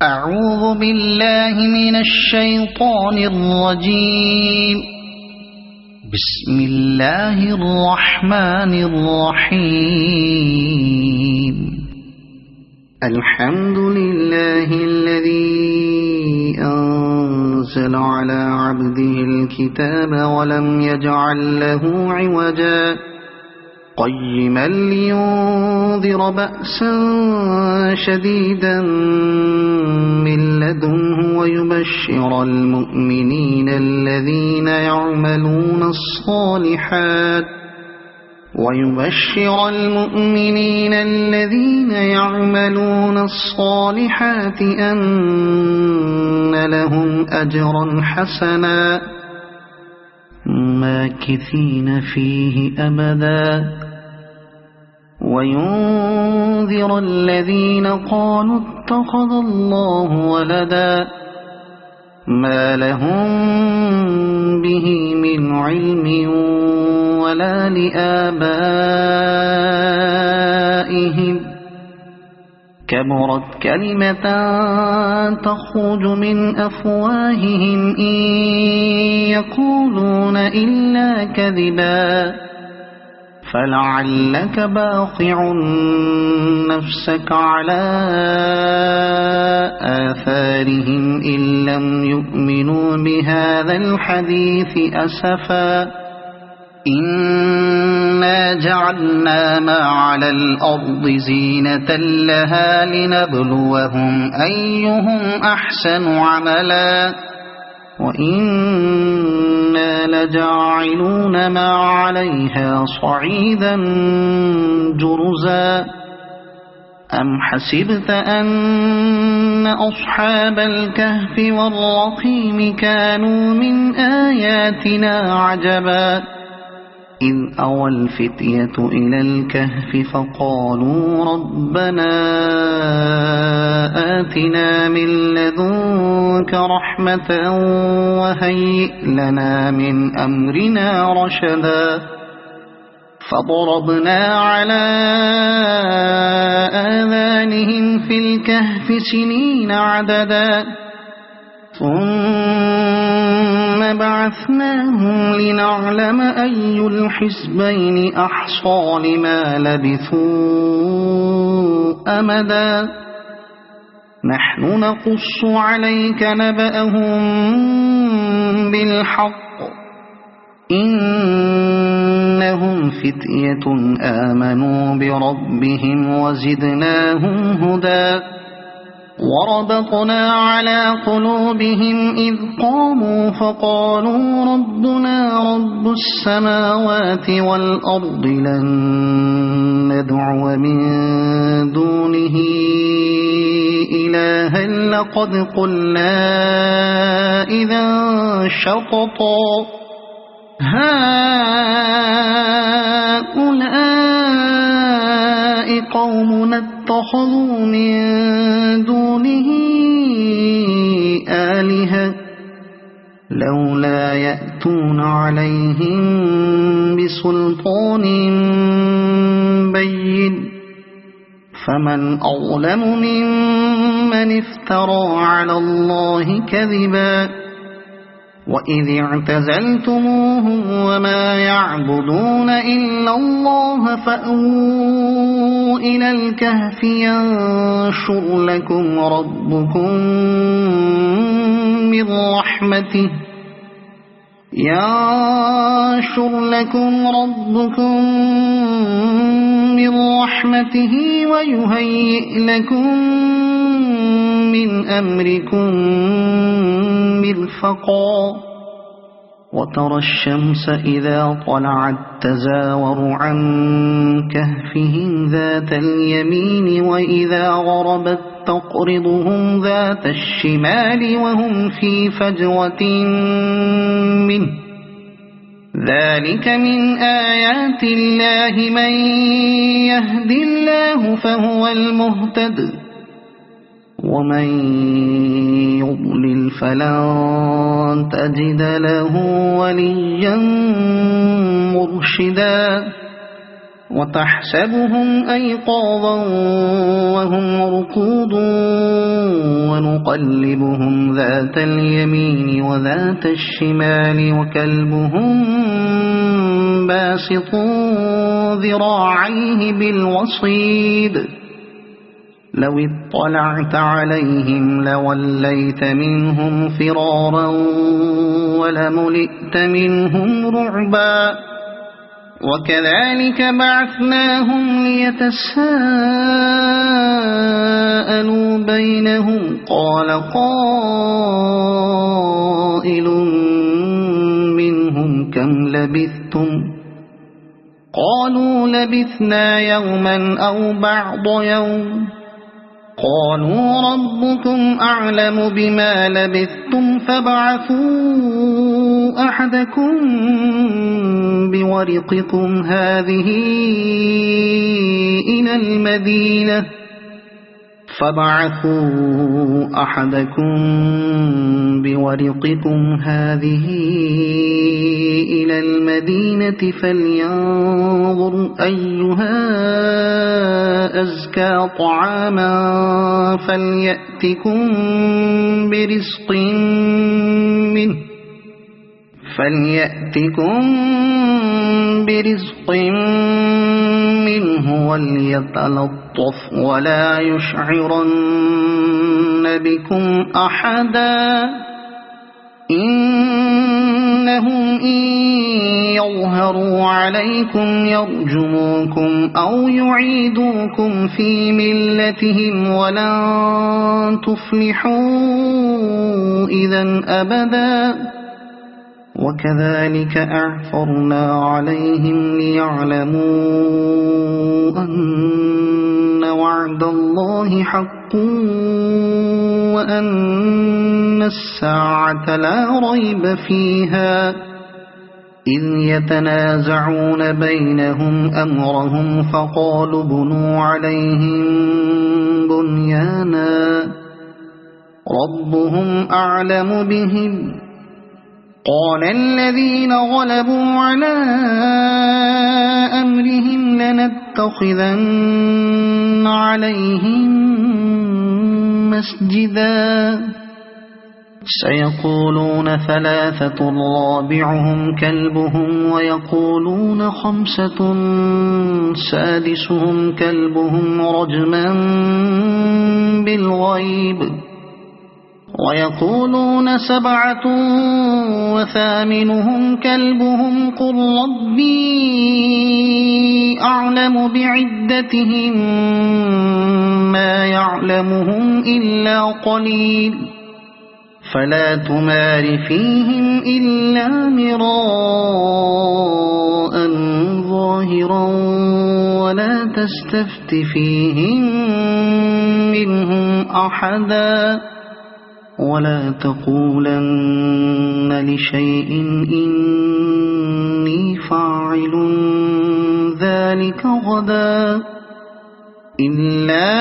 أعوذ بالله من الشيطان الرجيم. بسم الله الرحمن الرحيم. الحمد لله الذي أنزل على عبده الكتاب ولم يجعل له عوجا قيما لينذر بأسا شديدا من لدنه ويبشر المؤمنين الذين يعملون الصالحات أن لهم أجرا حسنا ماكثين فيه أبدا وينذر الذين قالوا اتخذ الله ولدا ما لهم به من علم ولا لآبائهم كبرت كلمة تخرج من أفواههم إن يقولون إلا كذبا فلعلك باخع نفسك على آثارهم إن لم يؤمنوا بهذا الحديث أسفا إنا جعلنا ما على الأرض زينة لها لنبلوهم أيهم أحسن عملا وإنا لجاعلون ما عليها صعيدا جرزا أم حسبت أن أصحاب الكهف والرقيم كانوا من آياتنا عجبا إذ أوى الفتية إلى الكهف فقالوا ربنا آتنا من لدنك رحمة وهيئ لنا من أمرنا رشدا فضربنا على آذانهم في الكهف سنين عددا ثم بعثناهم لنعلم أي الحزبين أحصى لما لبثوا أمدا نحن نقص عليك نبأهم بالحق إنهم فتية آمنوا بربهم وزدناهم هدى وربطنا على قلوبهم إذ قاموا فقالوا ربنا رب السماوات والأرض لن ندعو من دونه إلها لقد قلنا إذا شططا هؤلاء قومنا اتخذوا من دونه آلهة لولا يأتون عليهم بسلطان بين فمن أظلم ممن افترى على الله كذبا وإذ اعتزلتموهم وما يعبدون إلا الله فأووا إلى الكهف ينشر لكم ربكم من رحمته ويهيئ لكم من أمركم مرفقا وترى الشمس إذا طلعت تزاور عن كهفهم ذات اليمين وإذا غربت تقرضهم ذات الشمال وهم في فجوة منه ذلك من آيات الله من يهد الله فهو المهتد ومن يضلل فلن تجد له وليا مرشدا وتحسبهم أيقاظا وهم رقود ونقلبهم ذات اليمين وذات الشمال وكلبهم باسط ذراعيه بالوصيد لو اطلعت عليهم لوليت منهم فرارا ولملئت منهم رعبا وكذلك بعثناهم ليتساءلوا بينهم قال قائل منهم كم لبثتم قالوا لبثنا يوما أو بعض يوم قالوا ربكم أعلم بما لبثتم فابعثوا أحدكم بورقكم هذه إلى المدينة فلينظر أيها أزكى طعاما فليأتكم برزق منه وليتلطف ولا يشعرن بكم أحدا إنهم إن يظهروا عليكم يرجموكم أو يعيدوكم في ملتهم ولن تفلحوا إذا أبدا وكذلك أعثرنا عليهم ليعلموا أن وعد الله حق وأن الساعة لا ريب فيها إذ يتنازعون بينهم أمرهم فقالوا بنوا عليهم بنيانا ربهم أعلم بهم قال الذين غلبوا على أمرهم لنتخذن عليهم مسجدا سيقولون ثلاثة رابعهم كلبهم ويقولون خمسة سادسهم كلبهم رجما بالغيب ويقولون سبعة وثامنهم كلبهم قل ربي أعلم بعدتهم ما يعلمهم إلا قليل فلا تمار فيهم إلا مراء ظاهرا ولا تستفت فيهم منهم أحدا ولا تقولن لشيء إني فاعل ذلك غدا إلا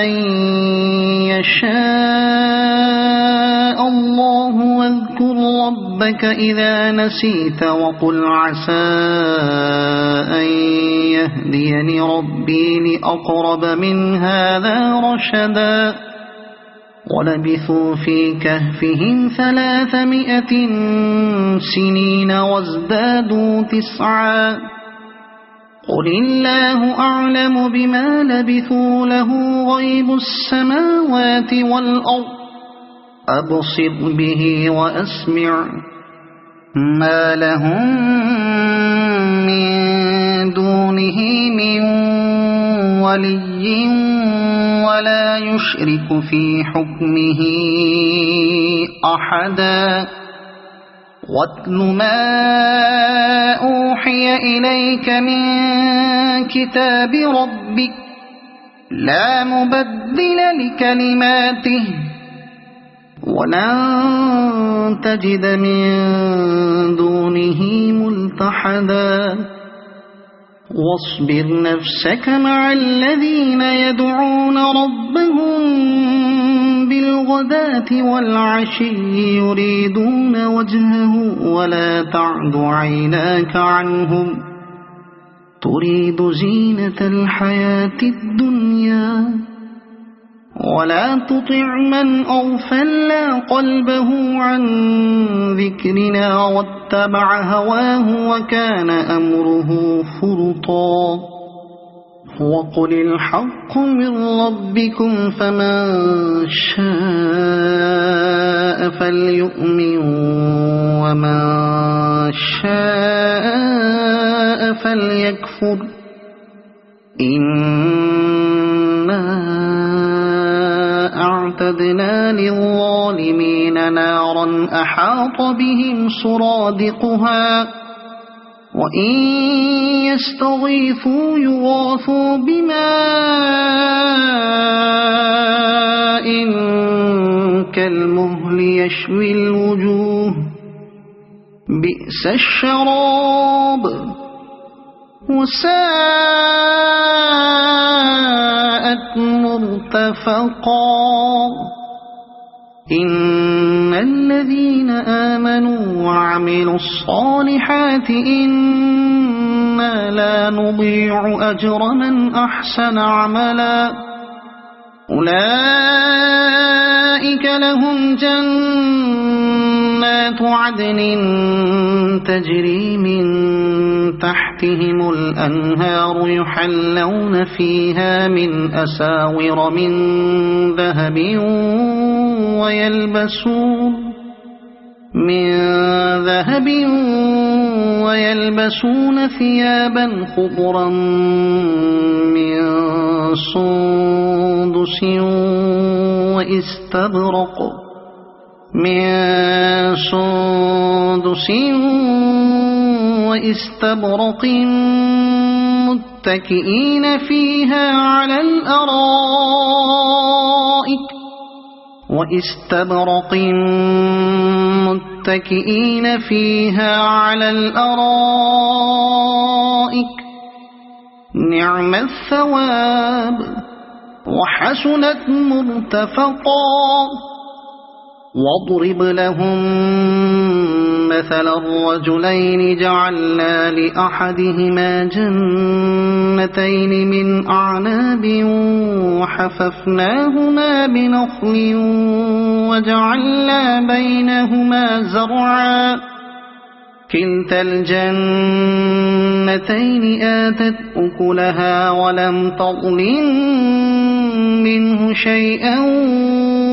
أن يشاء الله واذكر ربك إذا نسيت وقل عسى أن يهديني ربي لأقرب من هذا رشدا ولبثوا في كهفهم 300 سنين وازدادوا 9 قل الله أعلم بما لبثوا له غيب السماوات والأرض أبصر به وأسمع ما لهم من دونه من ولي ولا يشرك في حكمه أحدا واتل ما أوحي إليك من كتاب ربك لا مبدل لكلماته ولن تجد من دونه ملتحدا واصبر نفسك مع الذين يدعون ربهم بالغداة والعشي يريدون وجهه ولا تعد عيناك عنهم تريد زينة الحياة الدنيا ولا تطع من أغفلنا قلبه عن ذكرنا واتبع هواه وكان أمره فرطا وقل الحق من ربكم فمن شاء فليؤمن ومن شاء فليكفر إنا أعتدنا للظالمين نارا أحاط بهم سرادقها وإن يستغيثوا يغاثوا بماء كالمهل يشوي الوجوه بئس الشراب وساءت مرتفقا إن الذين آمنوا وعملوا الصالحات إنا لا نضيع أجر من أحسن عملا أولئك لهم جنات عدن تجري من تحتهم الأنهار يحلون فيها من أساور من ذهب ويلبسون ثيابا خضرا من سندس واستبرق متكئين فيها على الأرائك نعم الثواب وحسنت مرتفقا واضرب لهم مثل الرجلين جعلنا لأحدهما جنتين من أعناب وحففناهما بنخل وجعلنا بينهما زرعا كلتا الجنتين آتت أكلها ولم تظلم منه شيئا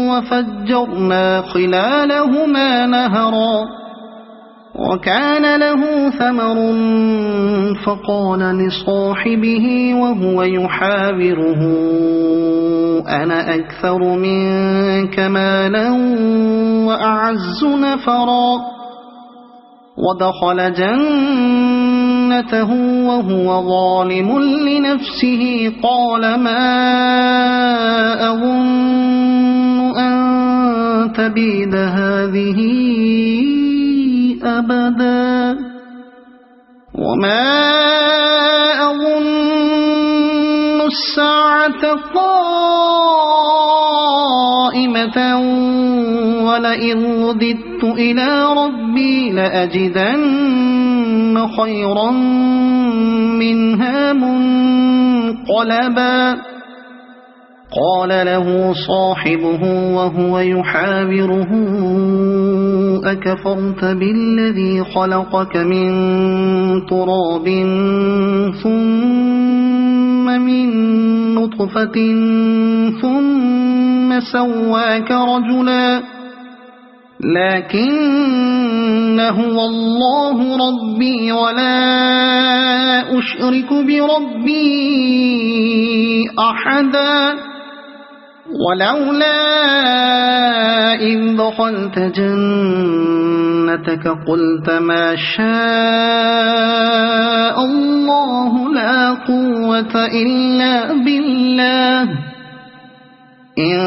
وفجرنا خلالهما نهرا وكان له ثمر فقال لصاحبه وهو يحاوره أنا أكثر منك مالا وأعز نفرا ودخل جنته وهو ظالم لنفسه قال ما أظن أن تبيد هذه أبدا وما أظن الساعة قائمة ولئن رددت إلى ربي لأجدن خيرا منها منقلبا قال له صاحبه وهو يحاوره أكفرت بالذي خلقك من تراب ثم من نطفة ثم سواك رجلا لكن هو الله ربي ولا أشرك بربي أحدا ولولا إذ دخلت جنتك قلت ما شاء الله لا قوة إلا بالله إن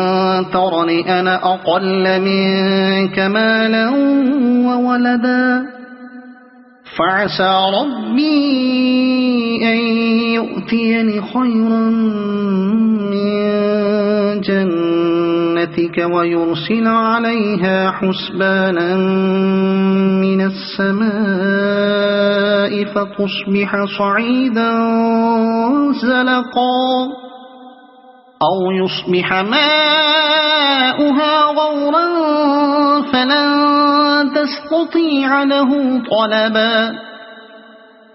ترني أنا أقل منك مالا وولدا فعسى ربي أن يؤتيني خيرا من جنتك برحمتك ويرسل عليها حسبانا من السماء فتصبح صعيدا زلقا أو يصبح ماؤها غورا فلن تستطيع له طلبا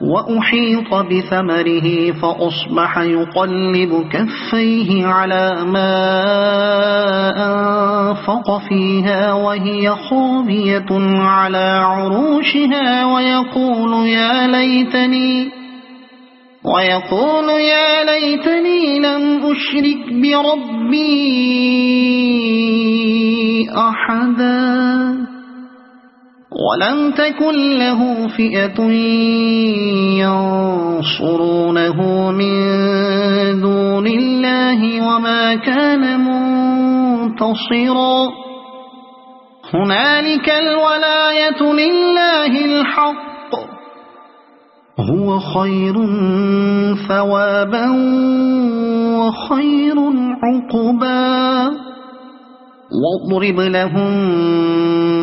وأحيط بثمره فأصبح يقلب كفيه على ما أنفق فيها وهي خاوية على عروشها ويقول يا ليتني لم أشرك بربي أحدا ولم تكن له فئة ينصرونه من دون الله وما كان منتصرا هنالك الولاية لله الحق هو خير ثوابا وخير عقبا واضرب لهم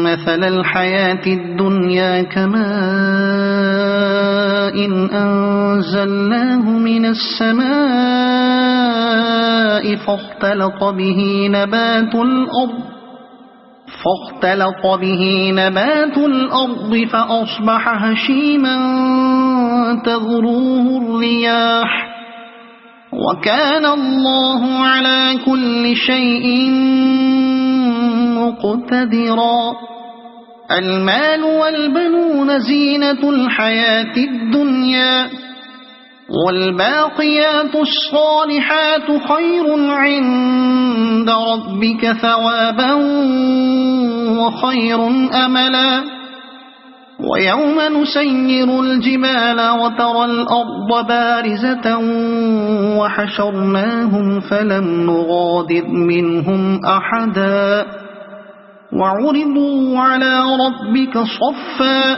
مثل الحياة الدنيا كماء إن أنزلناه من السماء فاختلط به نبات الأرض فأصبح هشيما تذروه الرياح وكان الله على كل شيء مقتدرا المال والبنون زينة الحياة الدنيا والباقيات الصالحات خير عند ربك ثوابا وخير أملا ويوم نسير الجبال وترى الأرض بارزة وحشرناهم فلم نغادر منهم أحدا وعرضوا على ربك صفا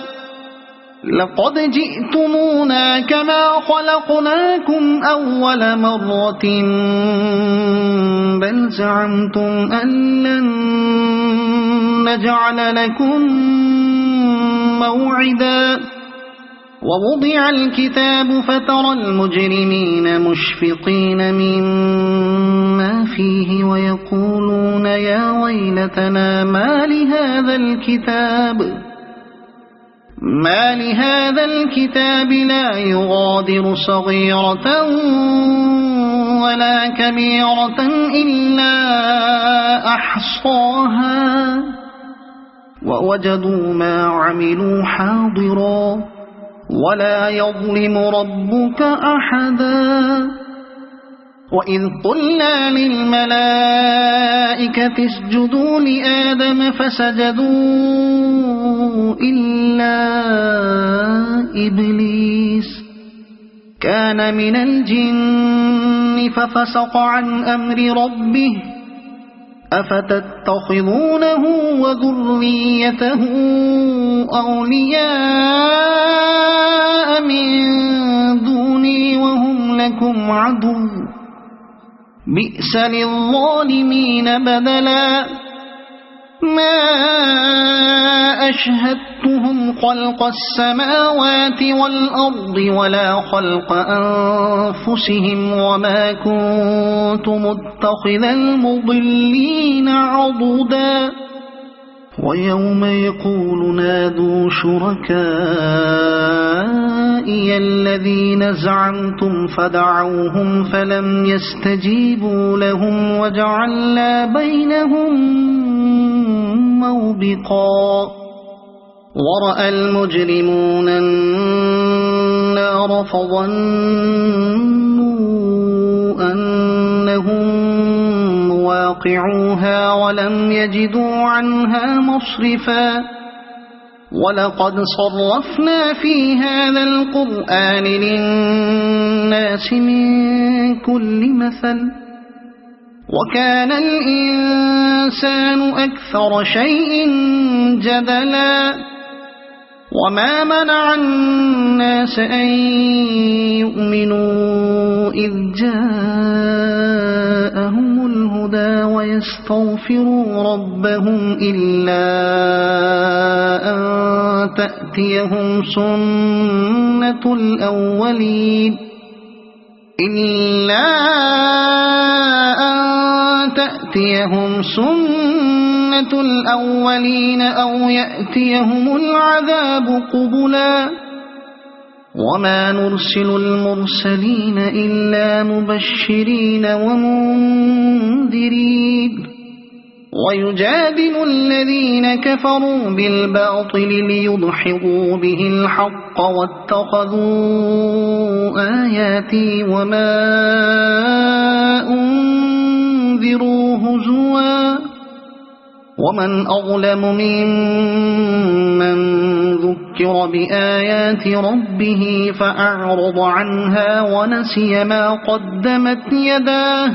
لقد جئتمونا كما خلقناكم أول مرة بل زعمتم أن لن نجعل لكم موعدا ووضع الكتاب فترى المجرمين مشفقين مما فيه ويقولون يا ويلتنا ما لهذا الكتاب لا يغادر صغيرة ولا كبيرة إلا أحصاها ووجدوا ما عملوا حاضرا ولا يظلم ربك أحدا وإذ قلنا للملائكة اسجدوا لآدم فسجدوا إلا إبليس كان من الجن ففسق عن أمر ربه أفتتخذونه وذريته أولياء من دوني وهم لكم عدو بئس للظالمين بدلا ما أشهدتهم خلق السماوات والأرض ولا خلق أنفسهم وما كنت متخذ المضلين عضدا ويوم يقول نادوا شركائي الذين زعمتم فدعوهم فلم يستجيبوا لهم وجعلنا بينهم موبقا ورأى المجرمون النار فظنوا أنهم واقعوها ولم يجدوا عنها مصرفا ولقد صرفنا في هذا القرآن للناس من كل مثل وكان الإنسان أكثر شيء جدلا وما منع الناس أن يؤمنوا إذ جاءهم الهدى الهدى ويستغفروا ربهم إلا أن تأتيهم سنة الأولين أو يأتيهم العذاب قبلا وما نرسل المرسلين إلا مبشرين ومنذرين ويجادل الذين كفروا بالباطل ليدحضوا به الحق واتخذوا آياتي وما أنذروا هزوا ومن أظلم ممن ذكر بآيات ربه فأعرض عنها ونسي ما قدمت يداه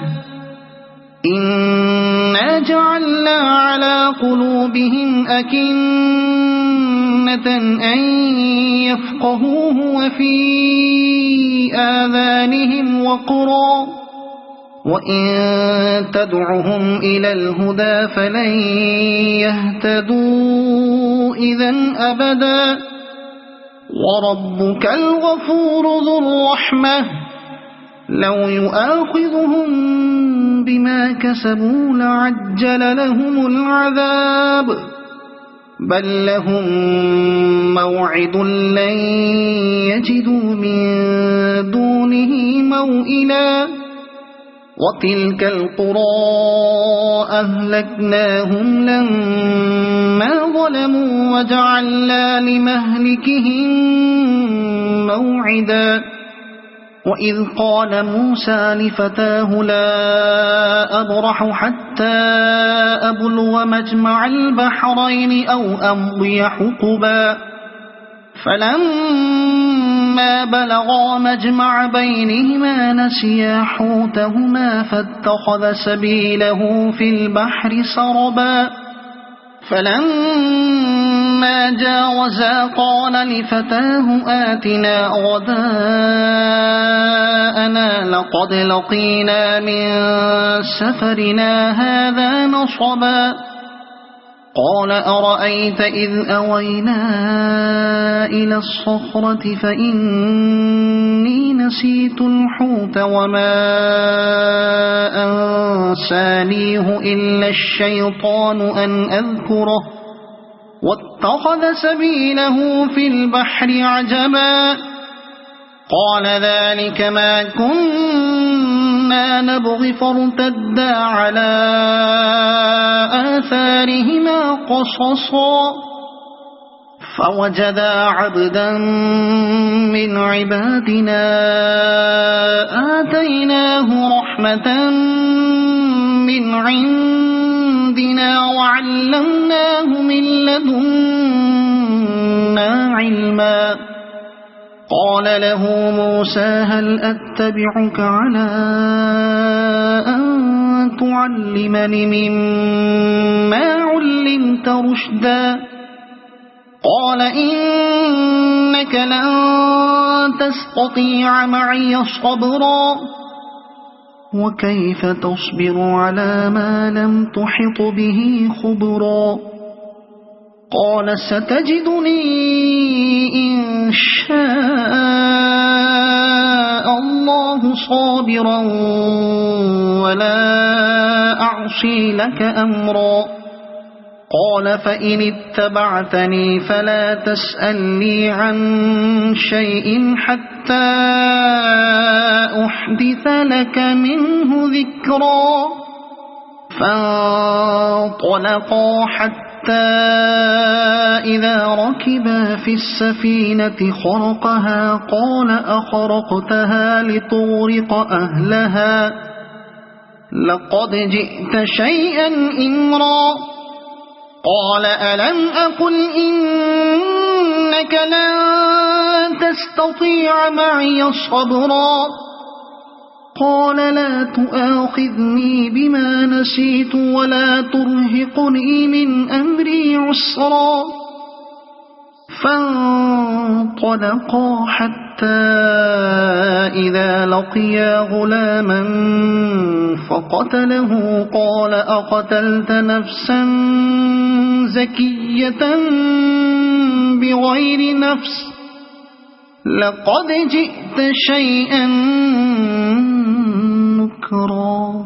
إنا جعلنا على قلوبهم أكنة أن يفقهوه وفي آذانهم وقرا وإن تدعهم إلى الهدى فلن يهتدوا إذن أبدا وربك الغفور ذو الرحمة لو يؤاخذهم بما كسبوا لعجل لهم العذاب بل لهم موعد لن يجدوا من دونه موئلا وتلك القرى أهلكناهم لما ظلموا وجعلنا لمهلكهم موعدا وإذ قال موسى لفتاه لا أبرح حتى أبلغ مجمع البحرين أو أمضي حقبا فلما بلغا مجمع بينهما نسيا حوتهما فاتخذ سبيله في البحر سربا فلما جاوزا قال لفتاه آتنا غداءنا لقد لقينا من سفرنا هذا نصبا قال أرأيت إذ أوينا إلى الصخرة فإني نسيت الحوت وما أنسانيه إلا الشيطان أن أذكره واتخذ سبيله في البحر عجبا قال ذلك ما كنا نبغي فارتدا على آثارهما قصصا فوجدا عبدا من عبادنا آتيناه رحمة من عندنا وعلمناه من لدنا علما قال له موسى هل أتبعك على أن تعلمني مما علمت رشدا قال إنك لن تستطيع معي صبرا وكيف تصبر على ما لم تحط به خبرا قال ستجدني إن شاء الله صابرا ولا أعصي لك أمرا قال فإن اتبعتني فلا تسألني عن شيء حتى أحدث لك منه ذكرا فانطلقا حتى إذا ركبا في السفينة خرقها قال أخرقتها لتغرق أهلها لقد جئت شيئا إمرا قال ألم أقل إنك لن تستطيع معي صبرا قال لا تؤاخذني بما نسيت ولا ترهقني من أمري عسرا فانطلقا حتى حتى إذا لقيا غلاما فقتله قال أقتلت نفسا زكية بغير نفس لقد جئت شيئا نكرا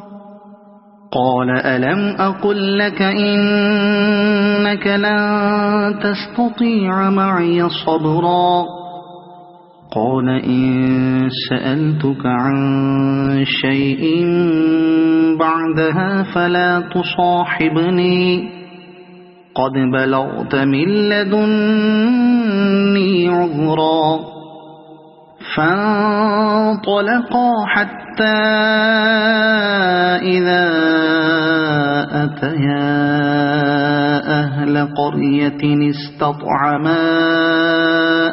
قال ألم أقل لك إنك لن تستطيع معي صبرا قال إن سألتك عن شيء بعدها فلا تصاحبني قد بلغت من لدني عذرا فانطلقا حتى إذا أتيا أهل قرية استطعما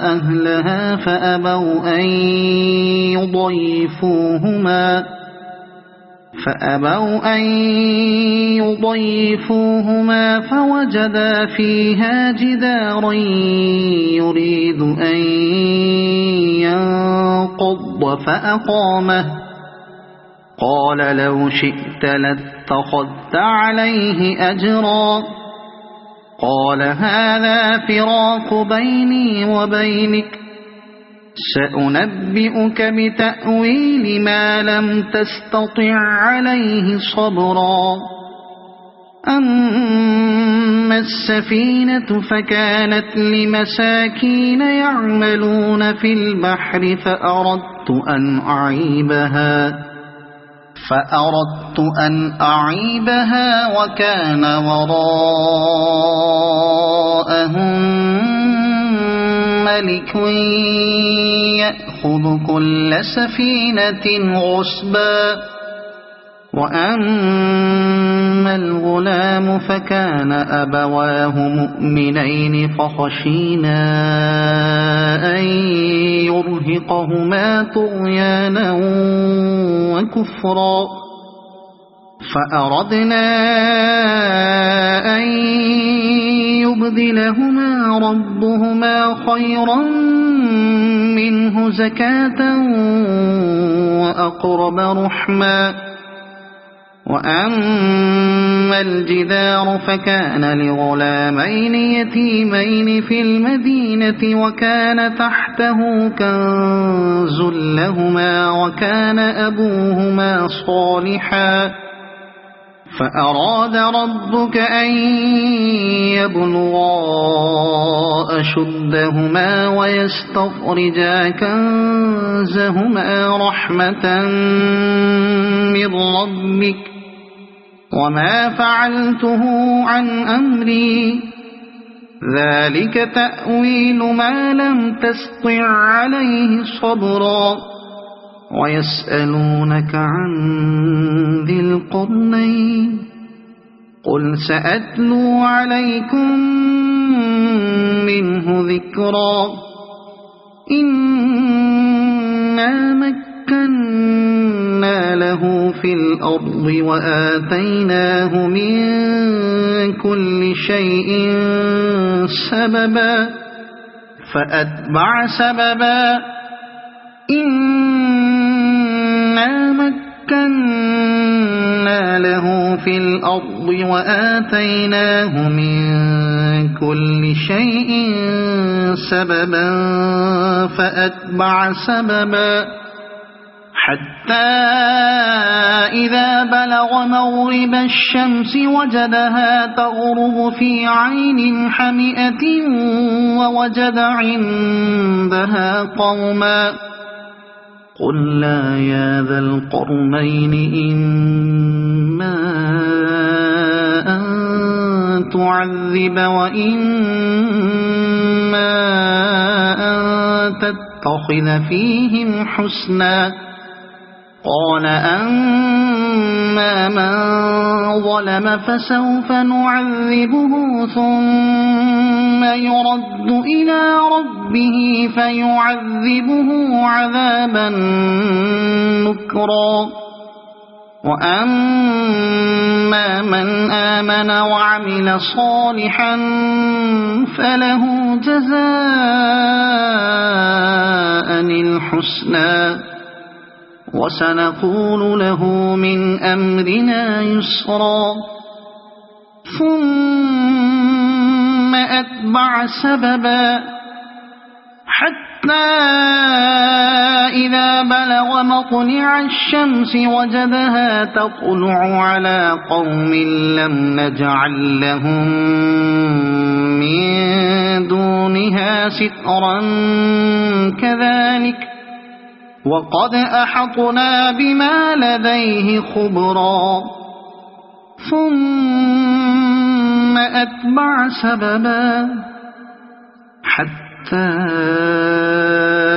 أهلها فأبوا أن يضيفوهما فوجدا فيها جدارا يريد أن ينقض فأقامه قال لو شئت لاتخذت عليه أجرا قال هذا فراق بيني وبينك سأنبئك بتأويل ما لم تستطع عليه صبرا أما السفينة فكانت لمساكين يعملون في البحر فأردت أن أعيبها وكان وراءهم ملك يأخذ كل سفينة غصبا وأما الغلام فكان أبواه مؤمنين فخشينا أن يرهقهما طغيانا وكفرا فأردنا أن يبدلهما ربهما خيرا منه زكاة وأقرب رحما وأما الجدار فكان لغلامين يتيمين في المدينة وكان تحته كنز لهما وكان أبوهما صالحا فأراد ربك أن يبلغا أشدهما ويستخرجا كنزهما رحمة من ربك وما فعلته عن أمري ذلك تأويل ما لم تستطع عليه صبرا ويسألونك عن ذي القرنين قل سأتلو عليكم منه ذكرا إنا مكنا له في الأرض وآتيناه من كل شيء سببا فأتبع سببا إنا مكنا له في الأرض وآتيناه من كل شيء سببا فأتبع سببا حتى إذا بلغ مغرب الشمس وجدها تغرب في عين حمئة ووجد عندها قوما قلنا يا ذا القرنين إما أن تعذب وإما أن تتخذ فيهم حسنا قال أما من ظلم فسوف نعذبه ثم يرد إلى ربه فيعذبه عذابا نكرا وأما من آمن وعمل صالحا فله جزاء الحسنى وسنقول له من أمرنا يسرا ثم أتبع سببا حتى إذا بلغ مطلع الشمس وجدها تطلع على قوم لم نجعل لهم من دونها سترا كذلك وقد أحطنا بما لديه خبرا ثم أتبع سببا حتى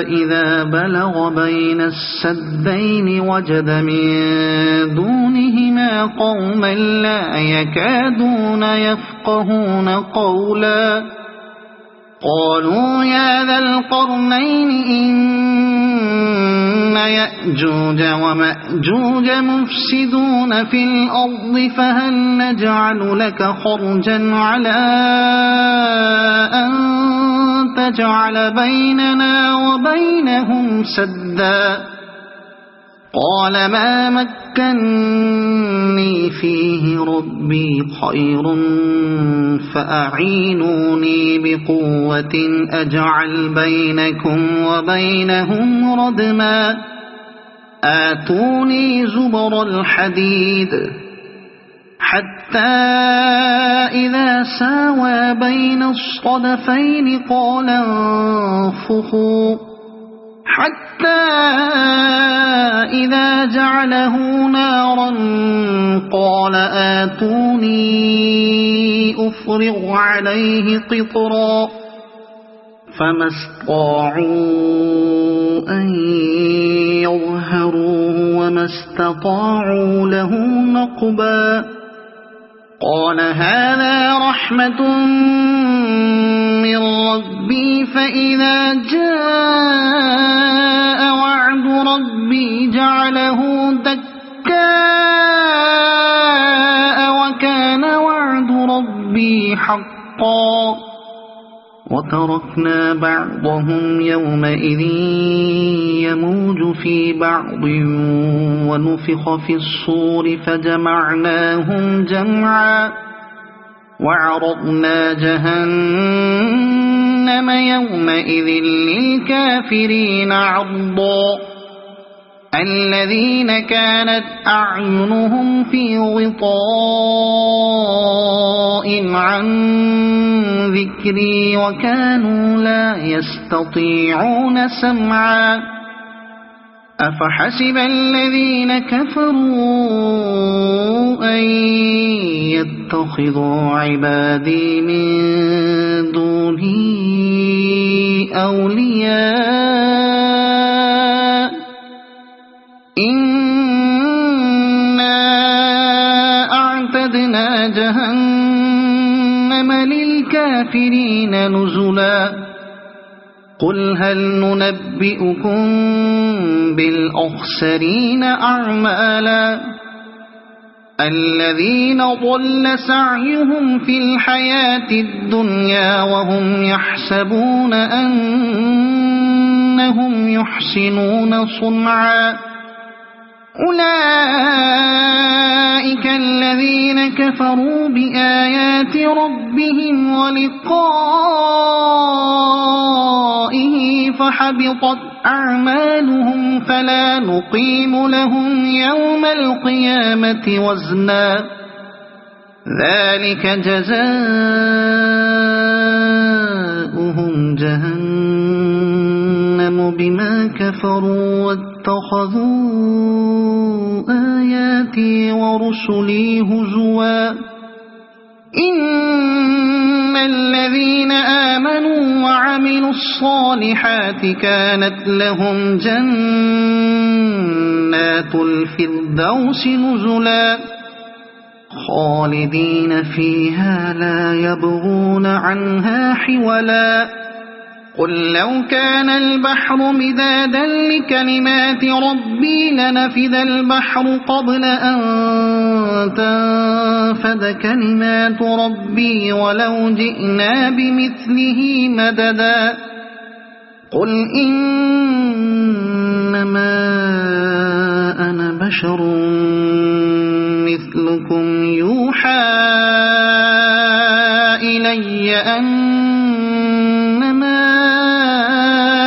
إذا بلغ بين السدين وجد من دونهما قوما لا يكادون يفقهون قولا قالوا يا ذا القرنين إن يأجوج ومأجوج مفسدون في الأرض فهل نجعل لك خرجا على أن تجعل بيننا وبينهم سدا قال ما مكني فيه ربي خير فأعينوني بقوة أجعل بينكم وبينهم ردما آتوني زبر الحديد حتى إذا ساوى بين الصدفين قال انفخوا حتى إذا جعله نارا قال آتوني أفرغ عليه قطرا فما استطاعوا أن يظهروه وما استطاعوا له نقبا قال هذا رحمة من ربي فإذا جاء وعد ربي جعله دكاء وكان وعد ربي حقا وتركنا بعضهم يومئذ يموج في بعض ونفخ في الصور فجمعناهم جمعا وعرضنا جهنم يومئذ للكافرين عرضا الذين كانت أعينهم في غطاء عن ذكري وكانوا لا يستطيعون سمعا أفحسب الذين كفروا أن يتخذوا عبادي من دوني أولياء إنا أعتدنا جهنم للكافرين نزلا قل هل ننبئكم بالأخسرين أعمالا الذين ضل سعيهم في الحياة الدنيا وهم يحسبون أنهم يحسنون صنعا أولئك الذين كفروا بآيات ربهم ولقائه فحبطت أعمالهم فلا نقيم لهم يوم القيامة وزنا ذلك جزاؤهم جهنم بما كفروا واتخذوا آياتي ورسلي هزوا إن الذين آمنوا وعملوا الصالحات كانت لهم جنات الفردوس نزلا خالدين فيها لا يبغون عنها حولا قل لو كان البحر مدادا لكلمات ربي لنفذ البحر قبل أن تنفد كلمات ربي ولو جئنا بمثله مددا قل إنما أنا بشر مثلكم يوحى إلي أنما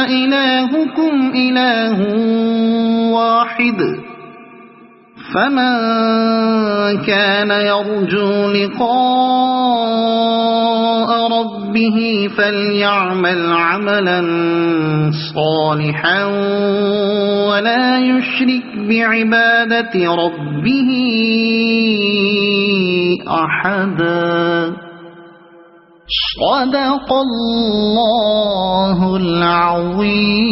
إلهكم إله واحد فمن كان يرجو لقاء ربه فليعمل عملا صالحا ولا يشرك بعبادة ربه أحدا. صدق الله العظيم.